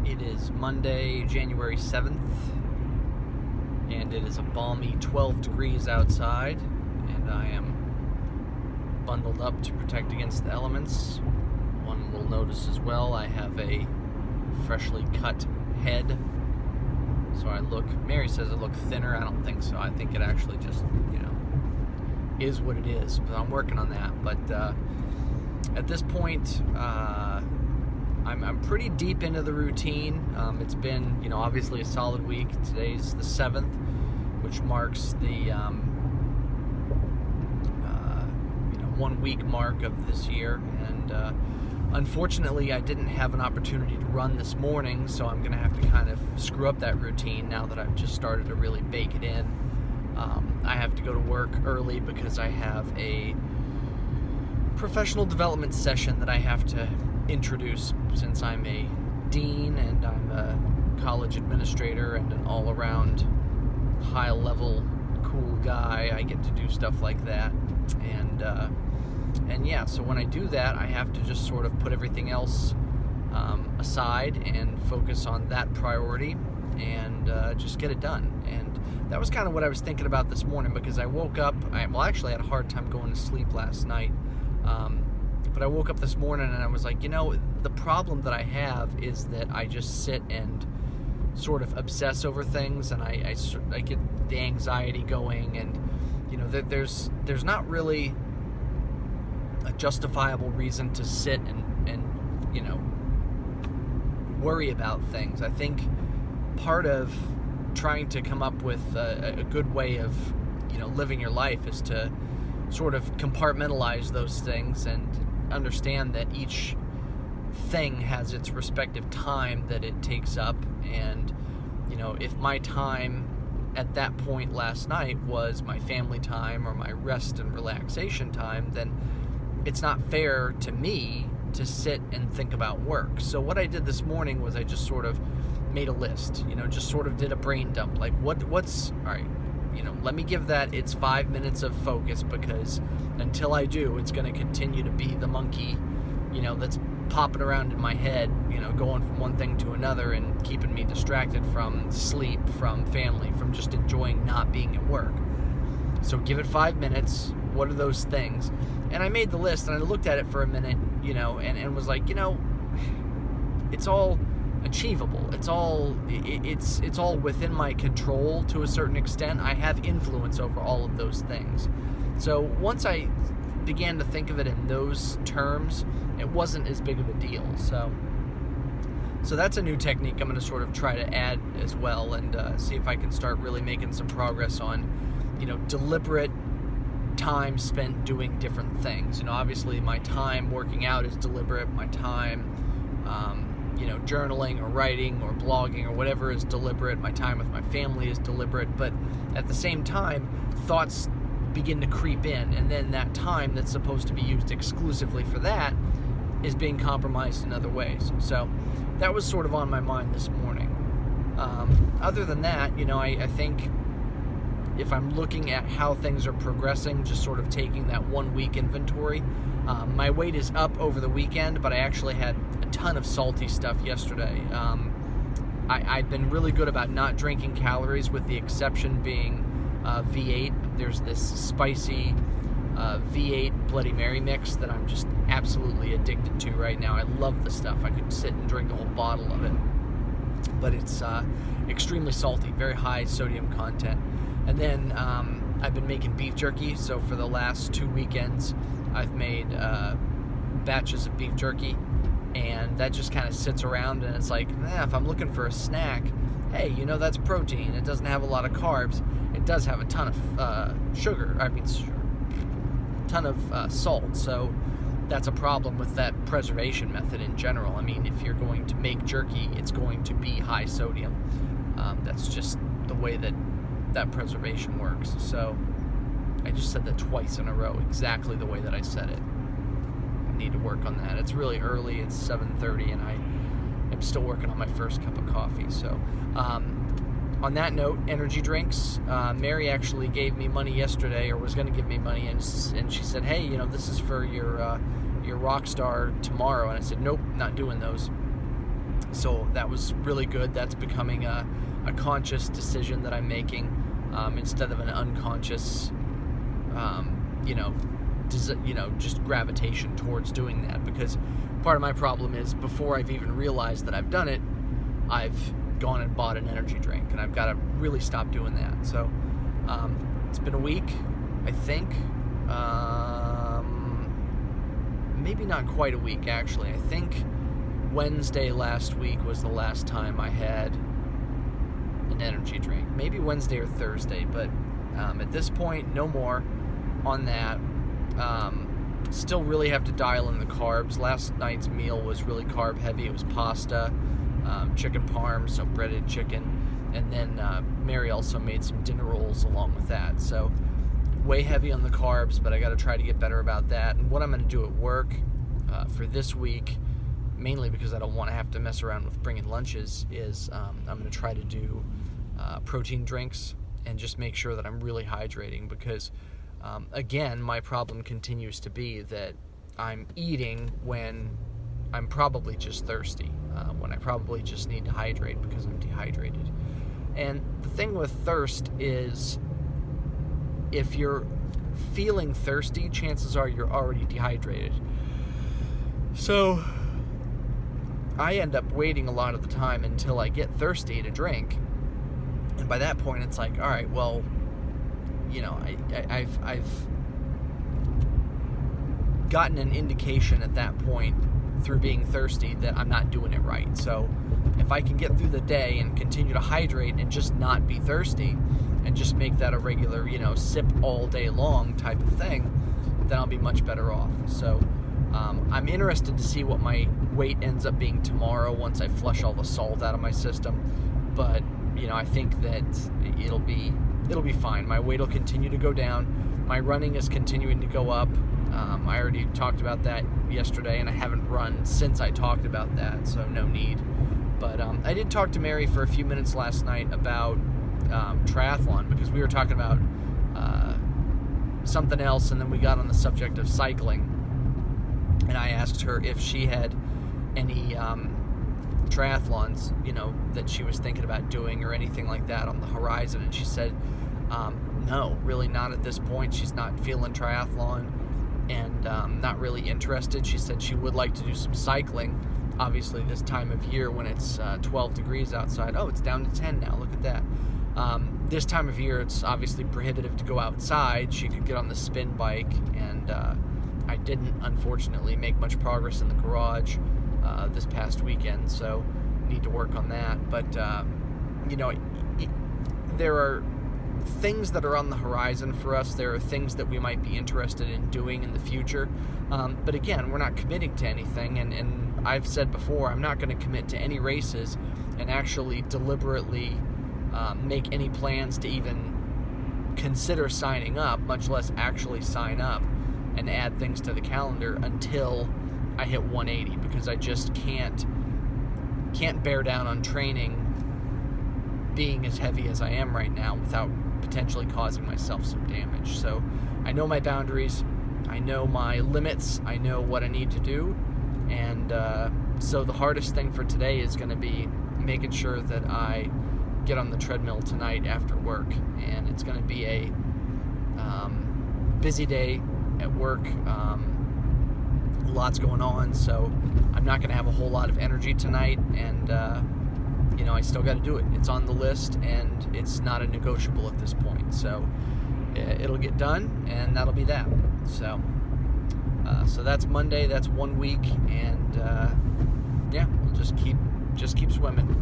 It is Monday, January 7th, and it is a balmy 12 degrees outside, and I am bundled up to protect against the elements. One little notice as well, I have a freshly cut head, so Mary says I look thinner. I don't think so. I think it actually just, is what it is, but I'm working on that. But at this point, I'm pretty deep into the routine. It's been, obviously a solid week. Today's the 7th, which marks the 1 week mark of this year. And unfortunately, I didn't have an opportunity to run this morning, so I'm going to have to kind of screw up that routine now that I've just started to really bake it in. I have to go to work early because I have a professional development session that I have to introduce, since I'm a dean and I'm a college administrator and an all-around high-level cool guy. I get to do stuff like that, and yeah, so when I do that, I have to just sort of put everything else aside and focus on that priority and just get it done. And that was kind of what I was thinking about this morning, because I woke up, I actually had a hard time going to sleep last night, but I woke up this morning and I was like, the problem that I have is that I just sit and sort of obsess over things, and I get the anxiety going, and there's not really a justifiable reason to sit and worry about things. I think part of trying to come up with a good way of living your life is to sort of compartmentalize those things and understand that each thing has its respective time that it takes up. And if my time at that point last night was my family time or my rest and relaxation time, then it's not fair to me to sit and think about work. So what I did this morning was I just sort of made a list, just sort of did a brain dump, like what's all right, let me give that its 5 minutes of focus, because until I do, it's going to continue to be the monkey, that's popping around in my head, going from one thing to another and keeping me distracted from sleep, from family, from just enjoying not being at work. So give it 5 minutes. What are those things? And I made the list, and I looked at it for a minute, and was like, it's all achievable. It's all within my control to a certain extent. I have influence over all of those things. So once I began to think of it in those terms, it wasn't as big of a deal. So that's a new technique I'm going to sort of try to add as well, and see if I can start really making some progress on, deliberate time spent doing different things. Obviously my time working out is deliberate. My time, journaling or writing or blogging or whatever is deliberate. My time with my family is deliberate. But at the same time, thoughts begin to creep in, and then that time that's supposed to be used exclusively for that is being compromised in other ways. So that was sort of on my mind this morning. Other than that, I think if I'm looking at how things are progressing, just sort of taking that 1 week inventory, my weight is up over the weekend, but I actually had a ton of salty stuff yesterday. I've been really good about not drinking calories, with the exception being V8. There's this spicy V8 Bloody Mary mix that I'm just absolutely addicted to right now. I love the stuff. I could sit and drink a whole bottle of it. But it's extremely salty, very high sodium content. And then I've been making beef jerky, so for the last 2 weekends I've made batches of beef jerky, and that just kind of sits around, and it's like, if I'm looking for a snack, hey, that's protein. It doesn't have a lot of carbs. It does have a ton of ton of salt, so that's a problem with that preservation method in general. I mean, if you're going to make jerky, it's going to be high sodium. That's just the way that preservation works. So I just said that twice in a row, exactly the way that I said it. I need to work on that. It's really early. It's 7:30, and I am still working on my first cup of coffee. So on that note, energy drinks. Mary actually gave me money yesterday, or was going to give me money, and she said, hey, this is for your Rockstar tomorrow. And I said, nope, not doing those. So that was really good. That's becoming a conscious decision that I'm making, instead of an unconscious, just gravitation towards doing that. Because part of my problem is, before I've even realized that I've done it, I've gone and bought an energy drink, and I've got to really stop doing that. So it's been a week, I think. Maybe not quite a week, actually. I think Wednesday last week was the last time I had an energy drink. Maybe Wednesday or Thursday, but at this point, no more on that. Still really have to dial in the carbs. Last night's meal was really carb heavy. It was pasta, chicken parm, so breaded chicken, and then Mary also made some dinner rolls along with that. So way heavy on the carbs, but I got to try to get better about that. And what I'm going to do at work for this week, mainly because I don't want to have to mess around with bringing lunches, is I'm going to try to do protein drinks and just make sure that I'm really hydrating, because again, my problem continues to be that I'm eating when I'm probably just thirsty, when I probably just need to hydrate because I'm dehydrated. And the thing with thirst is, if you're feeling thirsty, chances are you're already dehydrated. So I end up waiting a lot of the time until I get thirsty to drink. And by that point, it's like, all right, well, I've gotten an indication at that point through being thirsty that I'm not doing it right. So if I can get through the day and continue to hydrate and just not be thirsty, and just make that a regular, sip all day long type of thing, then I'll be much better off. So I'm interested to see what my weight ends up being tomorrow once I flush all the salt out of my system. But I think that it'll be fine. My weight will continue to go down. My running is continuing to go up. I already talked about that yesterday, and I haven't run since I talked about that, so no need. But I did talk to Mary for a few minutes last night about triathlon, because we were talking about something else, and then we got on the subject of cycling, and I asked her if she had any triathlons that she was thinking about doing or anything like that on the horizon, and she said no, really not at this point. She's not feeling triathlon and not really interested. She said she would like to do some cycling, obviously this time of year when it's 12 degrees outside. Oh, it's down to 10 now, look at that. This time of year, it's obviously prohibitive to go outside. She could get on the spin bike, and I didn't, unfortunately, make much progress in the garage this past weekend, so need to work on that. But, there are things that are on the horizon for us. There are things that we might be interested in doing in the future. But again, we're not committing to anything, and I've said before, I'm not going to commit to any races and actually deliberately make any plans to even consider signing up, much less actually sign up and add things to the calendar until I hit 180, because I just can't bear down on training being as heavy as I am right now without potentially causing myself some damage. So I know my boundaries, I know my limits, I know what I need to do, and so the hardest thing for today is going to be making sure that I get on the treadmill tonight after work. And it's going to be a busy day at work. Lots going on, so I'm not going to have a whole lot of energy tonight, and I still got to do it. It's on the list, and it's not a negotiable at this point. So it'll get done, and that'll be that. So that's Monday. That's 1 week, and we'll just keep swimming.